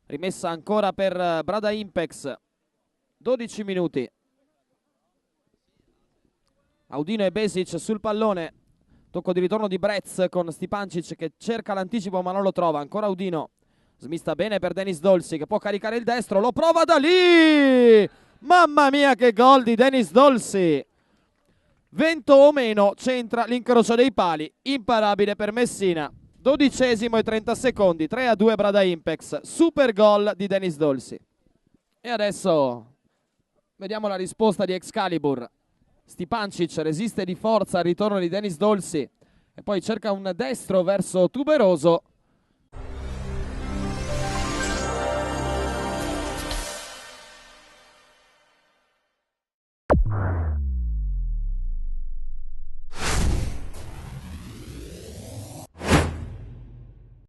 Rimessa ancora per Brada Impex. 12 minuti. Audino e Besic sul pallone. Tocco di ritorno di Brez con Stipancic che cerca l'anticipo ma non lo trova. Ancora Audino. Smista bene per Denis Dolsi che può caricare il destro. Lo prova da lì! Mamma mia che gol di Denis Dolsi! Vento o meno, centra l'incrocio dei pali. Imparabile per Messina. 12esimo e 30 secondi. 3-2 Brada Impex. Super gol di Denis Dolsi. E adesso vediamo la risposta di Excalibur. Stipancic resiste di forza al ritorno di Denis Dolsi e poi cerca un destro verso Tuberoso